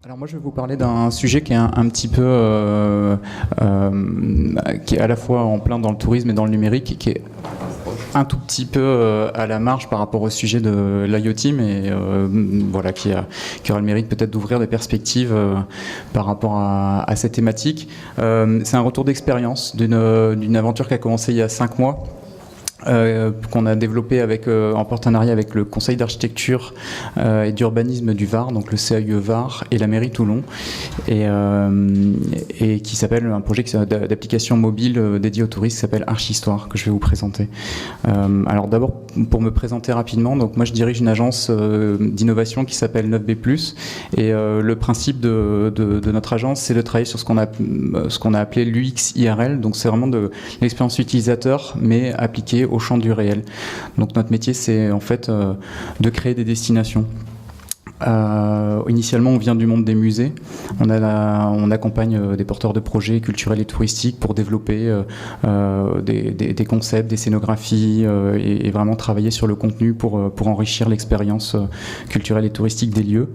Alors moi je vais vous parler d'un sujet qui est un petit peu qui est à la fois en plein dans le tourisme et dans le numérique, qui est un tout petit peu à la marge par rapport au sujet de l'IoT, mais voilà, qui aura le mérite peut-être d'ouvrir des perspectives par rapport à cette thématique. C'est un retour d'expérience d'une aventure qui a commencé il y a 5 mois. Qu'on a développé en partenariat avec le Conseil d'architecture et d'urbanisme du Var, donc le CAUE Var et la mairie Toulon, et qui s'appelle un projet d'application mobile dédié aux touristes qui s'appelle Archistoire, que je vais vous présenter. Alors d'abord, pour me présenter rapidement, donc moi je dirige une agence d'innovation qui s'appelle 9B+, et le principe de notre agence, c'est de travailler sur ce qu'on a appelé l'UX IRL, donc c'est vraiment de l'expérience utilisateur, mais appliquée au champ du réel. Donc notre métier, c'est en fait de créer des destinations. Initialement, on vient du monde des musées. On accompagne des porteurs de projets culturels et touristiques pour développer des concepts, des scénographies et vraiment travailler sur le contenu pour enrichir l'expérience culturelle et touristique des lieux.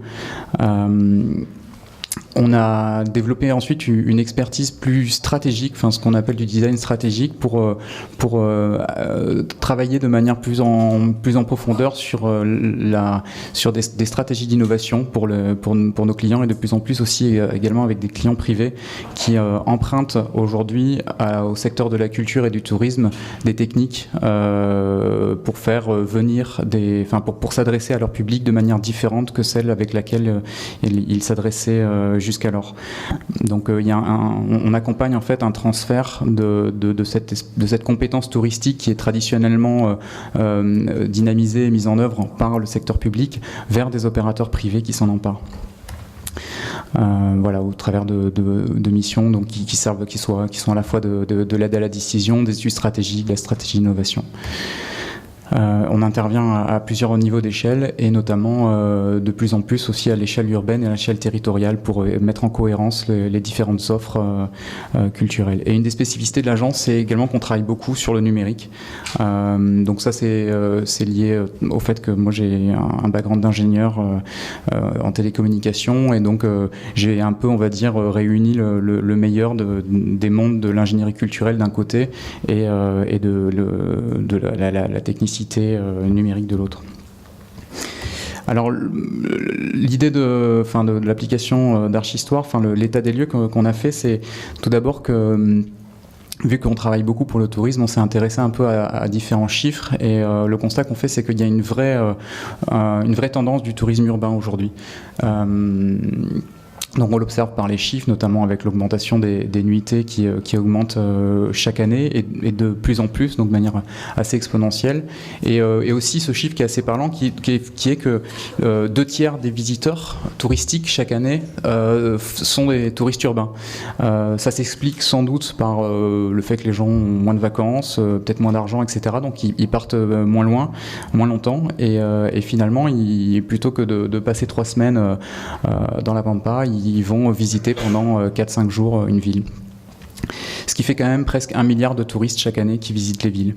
On a développé ensuite une expertise plus stratégique, enfin ce qu'on appelle du design stratégique, pour travailler de manière plus en profondeur sur des stratégies d'innovation pour nos clients, et de plus en plus aussi également avec des clients privés qui empruntent aujourd'hui au secteur de la culture et du tourisme des techniques pour faire venir pour s'adresser à leur public de manière différente que celle avec laquelle ils s'adressaient jusqu'alors. Donc on accompagne en fait un transfert de cette compétence touristique qui est traditionnellement dynamisée et mise en œuvre par le secteur public vers des opérateurs privés qui s'en emparent. Voilà, au travers de missions donc, qui sont à la fois de l'aide à la décision, des études stratégiques, de la stratégie d'innovation. On intervient à plusieurs niveaux d'échelle, et notamment de plus en plus aussi à l'échelle urbaine et à l'échelle territoriale pour mettre en cohérence les différentes offres culturelles. Et une des spécificités de l'agence, c'est également qu'on travaille beaucoup sur le numérique. Donc ça, c'est lié au fait que moi j'ai un background d'ingénieur en télécommunications, et donc j'ai un peu, on va dire, réuni le meilleur des mondes de l'ingénierie culturelle d'un côté et de la technicité numérique de l'autre. Alors l'idée de l'application d'Archistoire, l'état des lieux qu'on a fait, c'est tout d'abord que vu qu'on travaille beaucoup pour le tourisme, on s'est intéressé un peu à différents chiffres, et le constat qu'on fait, c'est qu'il y a une vraie tendance du tourisme urbain aujourd'hui. Donc on l'observe par les chiffres, notamment avec l'augmentation des nuitées qui augmentent chaque année, et de plus en plus, donc de manière assez exponentielle. Et aussi ce chiffre qui est assez parlant, qui est que 2/3 des visiteurs touristiques chaque année sont des touristes urbains. Ça s'explique sans doute par le fait que les gens ont moins de vacances, peut-être moins d'argent, etc. Donc ils partent moins loin, moins longtemps, et finalement, plutôt que de passer 3 semaines dans la Pampa, ils vont visiter pendant 4-5 jours une ville. Ce qui fait quand même presque 1 milliard de touristes chaque année qui visitent les villes.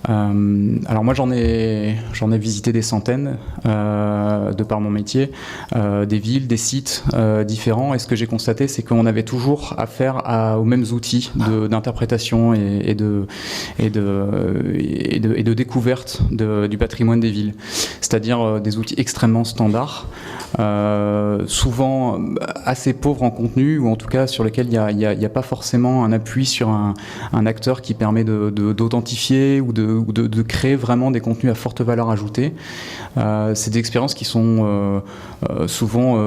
Alors moi j'en ai visité des centaines de par mon métier, des villes, des sites différents, et ce que j'ai constaté, c'est qu'on avait toujours affaire aux mêmes outils d'interprétation et de découverte du patrimoine des villes, c'est-à-dire des outils extrêmement standards, souvent assez pauvres en contenu, ou en tout cas sur lesquels il n'y a pas forcément un appui sur un acteur qui permet d'authentifier ou de créer vraiment des contenus à forte valeur ajoutée. C'est des expériences qui sont souvent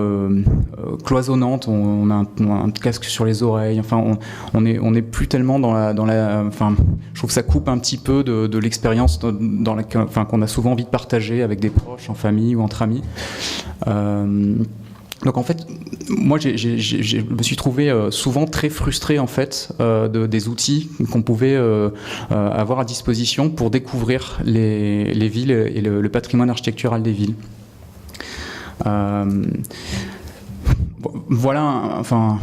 cloisonnantes. On a un casque sur les oreilles. Enfin, on est plus tellement dans la. Enfin, je trouve que ça coupe un petit peu de l'expérience qu'on a souvent envie de partager avec des proches, en famille ou entre amis. Donc en fait, moi je me suis trouvé souvent très frustré en fait des outils qu'on pouvait avoir à disposition pour découvrir les villes et le patrimoine architectural des villes. Voilà, enfin,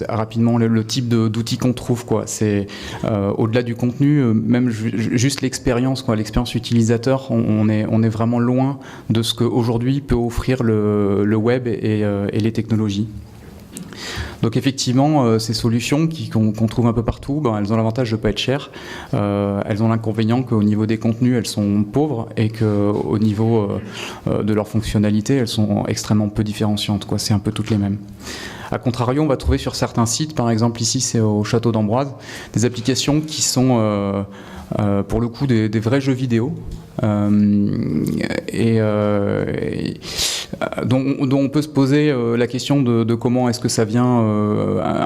rapidement le type d'outils qu'on trouve, quoi. C'est au-delà du contenu, même juste l'expérience, quoi. L'expérience utilisateur, on est vraiment loin de ce qu'aujourd'hui peut offrir le web et les technologies. Donc effectivement, ces solutions qu'on trouve un peu partout, elles ont l'avantage de ne pas être chères. Elles ont l'inconvénient qu'au niveau des contenus, elles sont pauvres et qu'au niveau de leurs fonctionnalités, elles sont extrêmement peu différenciantes, quoi. C'est un peu toutes les mêmes. A contrario, on va trouver sur certains sites, par exemple ici c'est au Château d'Amboise, des applications qui sont pour le coup des vrais jeux vidéo. Dont on peut se poser la question de comment est-ce que ça vient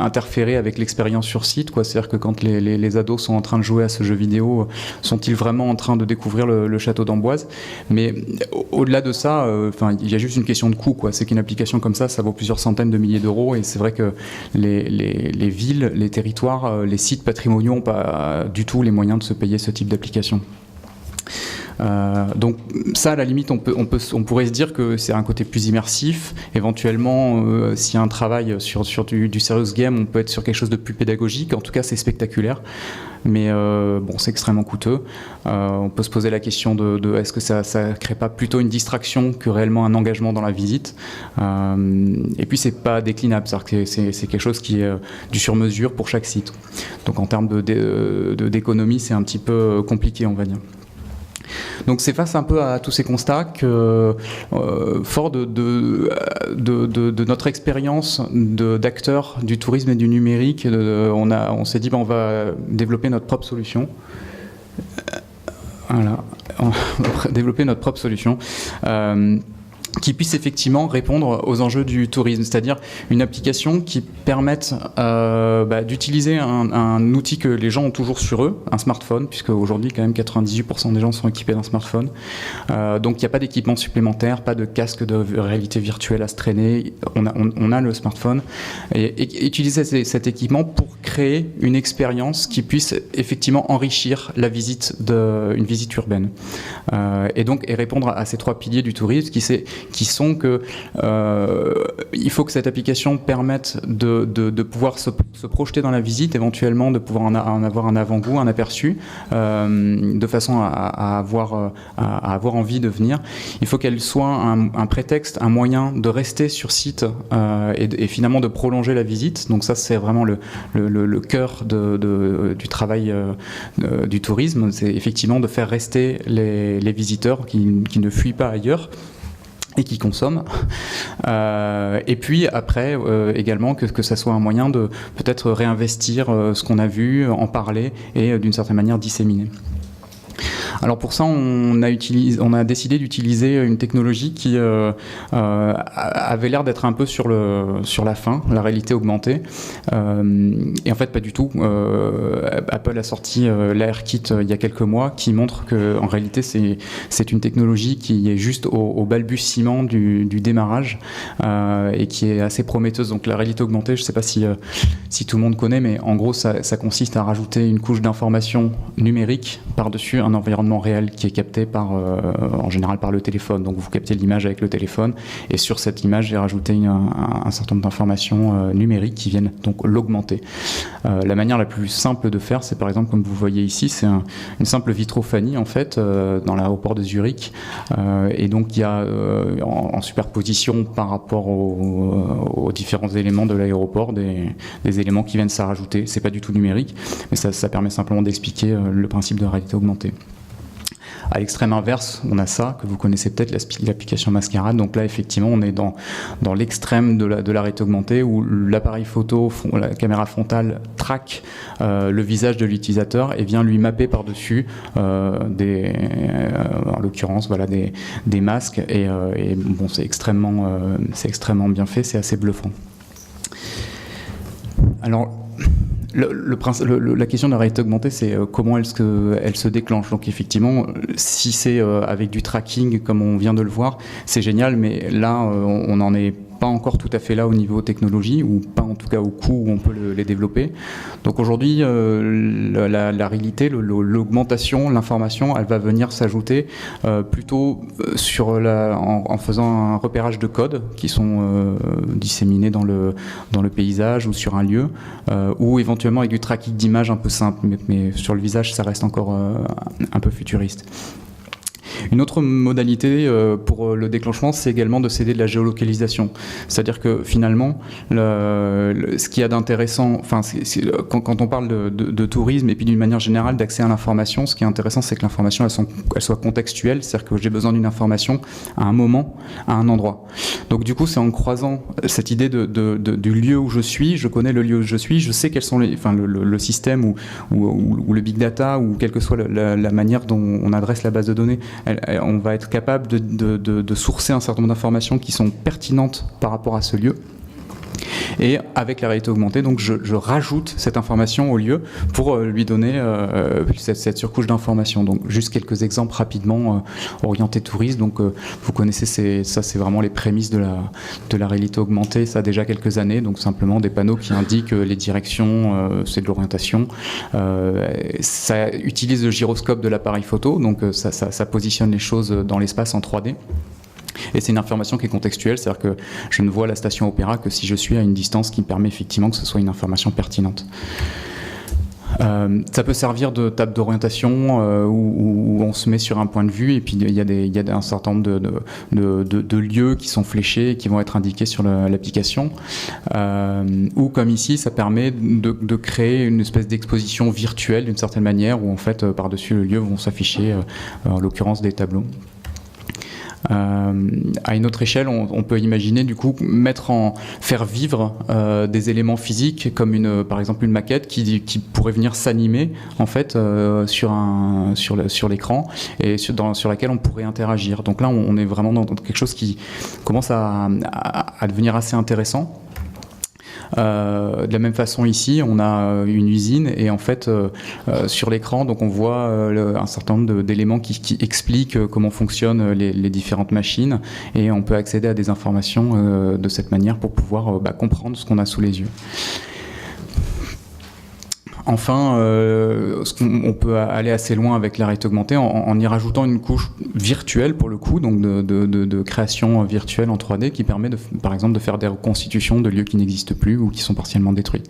interférer avec l'expérience sur site, quoi. C'est-à-dire que quand les ados sont en train de jouer à ce jeu vidéo, sont-ils vraiment en train de découvrir le Château d'Amboise? Mais au-delà de ça, il y a juste une question de coût, quoi. C'est qu'une application comme ça vaut plusieurs centaines de milliers d'euros, et c'est vrai que les villes, les territoires, les sites patrimoniaux n'ont pas du tout les moyens de se payer ce type d'application. Donc ça, à la limite, on pourrait se dire que c'est un côté plus immersif. Éventuellement, s'il y a un travail sur du serious game, on peut être sur quelque chose de plus pédagogique. En tout cas, c'est spectaculaire. Mais c'est extrêmement coûteux. On peut se poser la question de est-ce que ça crée pas plutôt une distraction que réellement un engagement dans la visite. Et puis c'est pas déclinable, c'est-à-dire que c'est quelque chose qui est du sur-mesure pour chaque site. Donc en termes d'économie, c'est un petit peu compliqué, on va dire. Donc c'est face un peu à tous ces constats que, fort de notre expérience d'acteurs du tourisme et du numérique, on s'est dit on va développer notre propre solution. Voilà, on va développer notre propre solution. Qui puisse effectivement répondre aux enjeux du tourisme, c'est-à-dire une application qui permette d'utiliser un outil que les gens ont toujours sur eux, un smartphone, puisque aujourd'hui quand même 98% des gens sont équipés d'un smartphone. Donc il n'y a pas d'équipement supplémentaire, pas de casque de réalité virtuelle à se traîner, on a le smartphone, et utiliser cet équipement pour créer une expérience qui puisse effectivement enrichir la visite une visite urbaine. Et répondre à ces trois piliers du tourisme qui sont que il faut que cette application permette de pouvoir se projeter dans la visite, éventuellement de pouvoir en avoir un avant-goût, un aperçu, de façon à avoir envie de venir. Il faut qu'elle soit un prétexte, un moyen de rester sur site et finalement de prolonger la visite. Donc ça, c'est vraiment le cœur du travail du tourisme, c'est effectivement de faire rester les visiteurs qui ne fuient pas ailleurs et qui consomment. Et puis après, également, que ça soit un moyen de peut-être réinvestir ce qu'on a vu, en parler et d'une certaine manière disséminer. Alors pour ça, on a décidé d'utiliser une technologie qui avait l'air d'être un peu sur la fin, la réalité augmentée. Et en fait, pas du tout. Apple a sorti l'ARKit il y a quelques mois, qui montre qu'en réalité, c'est une technologie qui est juste au balbutiement du démarrage et qui est assez prometteuse. Donc la réalité augmentée, je ne sais pas si tout le monde connaît, mais en gros, ça consiste à rajouter une couche d'information numérique par-dessus un environnement réel qui est capté en général par le téléphone. Donc vous captez l'image avec le téléphone et sur cette image j'ai rajouté un certain nombre d'informations numériques qui viennent donc l'augmenter. La manière la plus simple de faire, c'est par exemple comme vous voyez ici, c'est une simple vitrophanie en fait dans l'aéroport de Zurich et donc il y a en superposition par rapport aux différents éléments de l'aéroport des éléments qui viennent s'y rajouter. C'est pas du tout numérique, mais ça permet simplement d'expliquer le principe de réalité augmentée. À l'extrême inverse, on a ça, que vous connaissez peut-être, l'application Mascarade. Donc là, effectivement, on est dans l'extrême de la réalité augmentée où l'appareil photo, la caméra frontale traque le visage de l'utilisateur et vient lui mapper par-dessus en l'occurrence, voilà, des masques. Et bon, c'est extrêmement bien fait, c'est assez bluffant. Alors, la question de la réalité augmentée, c'est comment elle se déclenche. Donc effectivement, si c'est avec du tracking, comme on vient de le voir, c'est génial, mais là, on n'en est pas encore tout à fait là au niveau technologie, ou pas en tout cas au coût où on peut les développer. Donc aujourd'hui, la réalité, l'augmentation, l'information, elle va venir s'ajouter plutôt en faisant un repérage de codes qui sont disséminés dans le paysage ou sur un lieu, ou éventuellement avec du tracking d'images un peu simple, mais sur le visage, ça reste encore un peu futuriste. Une autre modalité pour le déclenchement, c'est également de s'aider de la géolocalisation. C'est-à-dire que finalement, ce qu'il y a d'intéressant, quand on parle de tourisme et puis d'une manière générale d'accès à l'information, ce qui est intéressant, c'est que l'information elle soit contextuelle, c'est-à-dire que j'ai besoin d'une information à un moment, à un endroit. Donc du coup, c'est en croisant cette idée du lieu où je suis, je connais le lieu où je suis, je sais quels sont le système ou le big data, ou quelle que soit la manière dont on adresse la base de données, on va être capable de sourcer un certain nombre d'informations qui sont pertinentes par rapport à ce lieu. Et avec la réalité augmentée, donc je rajoute cette information au lieu pour lui donner cette surcouche d'informations. Donc juste quelques exemples rapidement orientés tourisme. Donc vous connaissez, ça c'est vraiment les prémices de la réalité augmentée. Ça a déjà quelques années. Donc simplement des panneaux qui indiquent les directions, c'est de l'orientation. Ça utilise le gyroscope de l'appareil photo. Donc ça positionne les choses dans l'espace en 3D. Et c'est une information qui est contextuelle, c'est-à-dire que je ne vois la station Opéra que si je suis à une distance qui me permet effectivement que ce soit une information pertinente. Ça peut servir de table d'orientation où on se met sur un point de vue et puis il y a un certain nombre de lieux qui sont fléchés et qui vont être indiqués sur l'application. Ou comme ici, ça permet de créer une espèce d'exposition virtuelle d'une certaine manière où en fait par-dessus le lieu vont s'afficher en l'occurrence des tableaux. À une autre échelle, on peut imaginer du coup faire vivre des éléments physiques comme par exemple une maquette qui pourrait venir s'animer en fait sur l'écran et sur laquelle on pourrait interagir. Donc là, on est vraiment dans quelque chose qui commence à devenir assez intéressant. De la même façon ici, on a une usine et en fait sur l'écran, donc on voit un certain nombre d'éléments qui expliquent comment fonctionnent les différentes machines et on peut accéder à des informations de cette manière pour pouvoir comprendre ce qu'on a sous les yeux. Enfin, on peut aller assez loin avec la réalité augmentée en y rajoutant une couche virtuelle pour le coup, donc de création virtuelle en 3D qui permet par exemple de faire des reconstitutions de lieux qui n'existent plus ou qui sont partiellement détruits.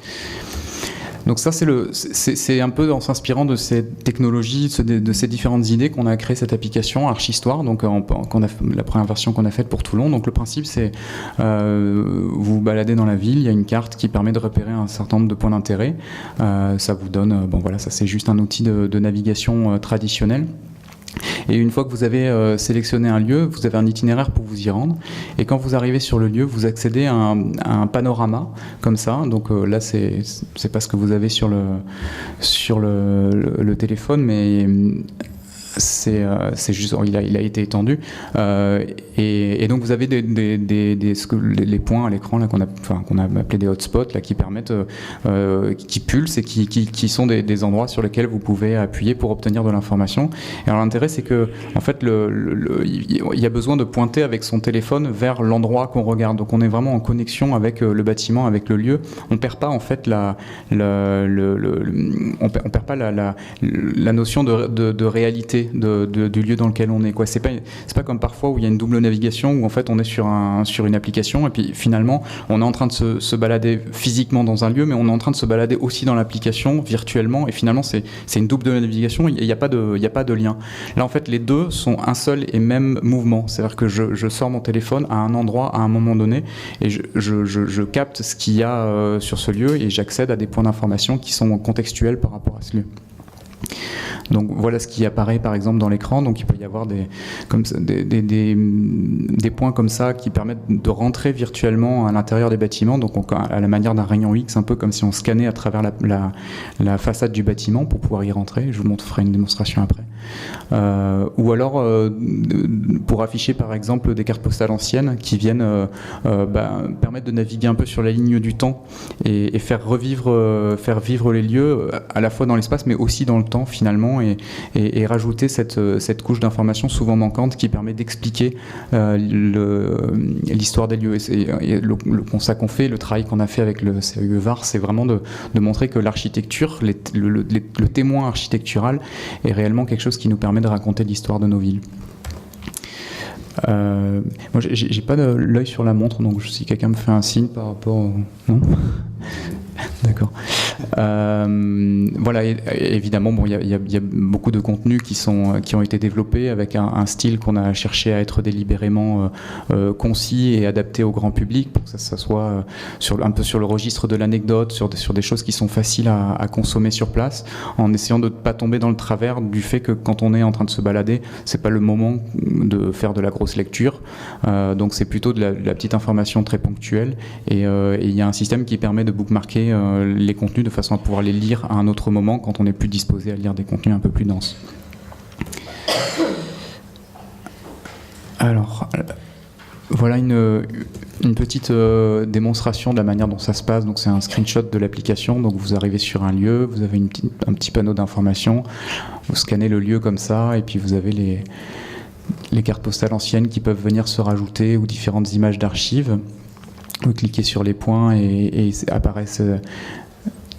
Donc ça, c'est un peu en s'inspirant de ces technologies, de ces différentes idées qu'on a créé cette application Archistoire, donc la première version qu'on a faite pour Toulon. Donc le principe, c'est vous vous baladez dans la ville, il y a une carte qui permet de repérer un certain nombre de points d'intérêt. Ça vous donne, ça c'est juste un outil de navigation traditionnel. Et une fois que vous avez sélectionné un lieu, vous avez un itinéraire pour vous y rendre. Et quand vous arrivez sur le lieu, vous accédez à un panorama comme ça. Donc là, c'est pas ce que vous avez sur le téléphone, mais c'est juste, il a été étendu et donc vous avez les points à l'écran là qu'on a appelé des hotspots là qui permettent qui pulsent et qui sont des endroits sur lesquels vous pouvez appuyer pour obtenir de l'information. Et alors l'intérêt c'est que en fait il y a besoin de pointer avec son téléphone vers l'endroit qu'on regarde. Donc on est vraiment en connexion avec le bâtiment, avec le lieu. On perd pas en fait on perd pas la notion de réalité du lieu dans lequel on est, quoi. C'est pas comme parfois où il y a une double navigation où en fait on est sur une application et puis finalement on est en train de se balader physiquement dans un lieu mais on est en train de se balader aussi dans l'application virtuellement et finalement c'est une double navigation, il n'y a pas de lien. Là en fait les deux sont un seul et même mouvement, c'est-à-dire que je sors mon téléphone à un endroit à un moment donné et je capte ce qu'il y a sur ce lieu et j'accède à des points d'information qui sont contextuels par rapport à ce lieu. Donc voilà ce qui apparaît par exemple dans l'écran. Donc il peut y avoir des points comme ça qui permettent de rentrer virtuellement à l'intérieur des bâtiments, donc à la manière d'un rayon X, un peu comme si on scannait à travers la façade du bâtiment pour pouvoir y rentrer. Je vous ferai une démonstration après. Ou alors pour afficher par exemple des cartes postales anciennes qui viennent permettre de naviguer un peu sur la ligne du temps et faire vivre les lieux à la fois dans l'espace mais aussi dans le temps finalement et rajouter cette couche d'information souvent manquante qui permet d'expliquer l'histoire des lieux. Et le constat qu'on fait, le travail qu'on a fait avec le CAUE VAR, c'est vraiment de montrer que l'architecture, le témoin architectural est réellement quelque chose qui nous permet de raconter l'histoire de nos villes. Moi, j'ai pas l'œil sur la montre, donc si quelqu'un me fait un signe par rapport au... Non. D'accord. Voilà, évidemment, bon, il y a beaucoup de contenus qui ont été développés avec un style qu'on a cherché à être délibérément concis et adapté au grand public pour que ça soit un peu sur le registre de l'anecdote, sur des choses qui sont faciles à consommer sur place, en essayant de ne pas tomber dans le travers du fait que quand on est en train de se balader, c'est pas le moment de faire de la grosse lecture. Donc c'est plutôt de la petite information très ponctuelle et il y a un système qui permet de bookmarker les contenus de façon à pouvoir les lire à un autre moment quand on n'est plus disposé à lire des contenus un peu plus denses. Alors, voilà une petite démonstration de la manière dont ça se passe. Donc c'est un screenshot de l'application. Donc vous arrivez sur un lieu, vous avez un petit panneau d'information, vous scannez le lieu comme ça, et puis vous avez les cartes postales anciennes qui peuvent venir se rajouter ou différentes images d'archives. Vous cliquez sur les points et apparaissent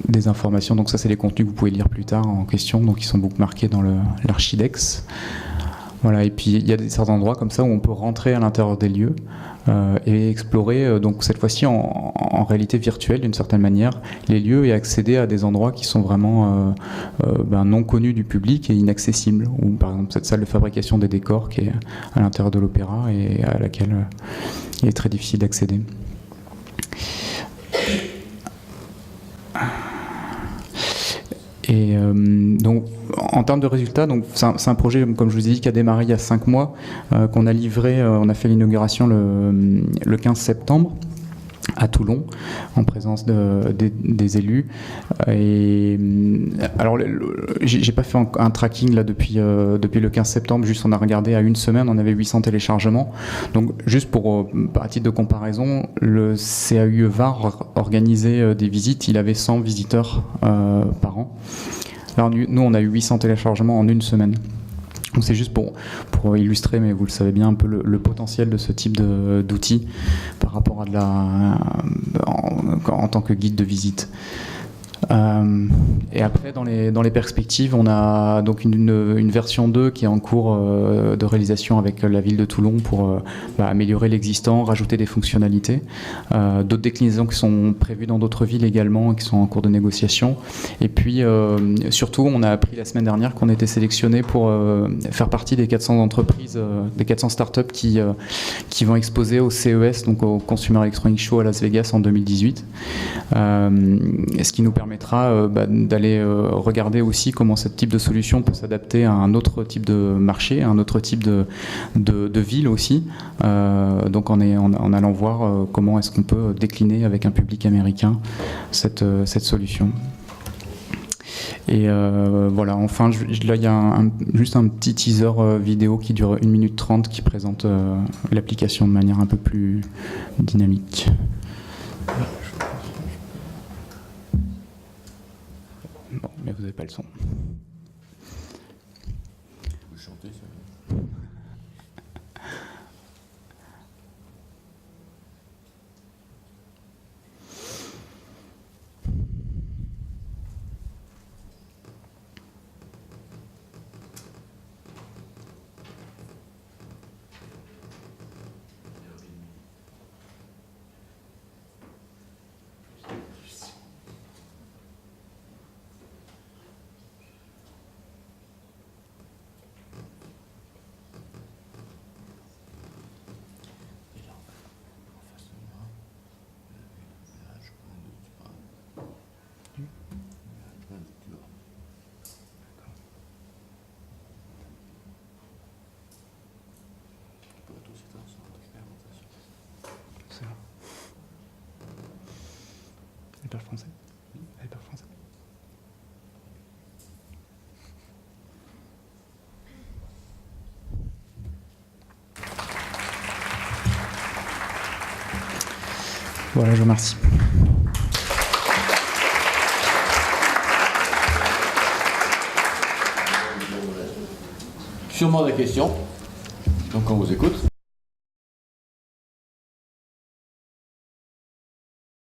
des informations. Donc ça, c'est les contenus que vous pouvez lire plus tard en question. Donc ils sont bookmarkés dans l'archidex. Voilà, et puis il y a certains endroits comme ça où on peut rentrer à l'intérieur des lieux et explorer, donc cette fois-ci en réalité virtuelle d'une certaine manière, les lieux et accéder à des endroits qui sont vraiment non connus du public et inaccessibles. Ou par exemple cette salle de fabrication des décors qui est à l'intérieur de l'opéra et à laquelle il est très difficile d'accéder. Et donc, en termes de résultats, donc c'est un projet, comme je vous ai dit, qui a démarré il y a 5 mois, qu'on a livré, on a fait l'inauguration le 15 septembre à Toulon, en présence des élus. Et alors, j'ai pas fait un tracking là depuis le 15 septembre, juste on a regardé à une semaine, on avait 800 téléchargements. Donc, juste à titre de comparaison, le CAUE VAR organisait des visites, il avait 100 visiteurs par an. Alors, nous, on a eu 800 téléchargements en une semaine. Donc c'est juste pour illustrer, mais vous le savez bien, un peu le potentiel de ce type d'outils par rapport à en tant que guide de visite. Et après, dans les perspectives, on a donc une version 2 qui est en cours de réalisation avec la ville de Toulon pour améliorer l'existant, rajouter des fonctionnalités. D'autres déclinaisons qui sont prévues dans d'autres villes également, qui sont en cours de négociation. Et puis, surtout, on a appris la semaine dernière qu'on était sélectionné pour faire partie des 400 entreprises, des 400 startups qui vont exposer au CES, donc au Consumer Electronics Show à Las Vegas en 2018. Ce qui nous permettra d'aller regarder aussi comment ce type de solution peut s'adapter à un autre type de marché, à un autre type de ville aussi. Donc en allant voir comment est-ce qu'on peut décliner avec un public américain cette solution. Et voilà, enfin, là il y a juste un petit teaser vidéo qui dure 1 minute 30 qui présente l'application de manière un peu plus dynamique. Bon, mais vous n'avez pas le son. Vous chantez ça? Elle parle français? Elle parle français. Voilà, je vous remercie. Sûrement des questions, donc on vous écoute.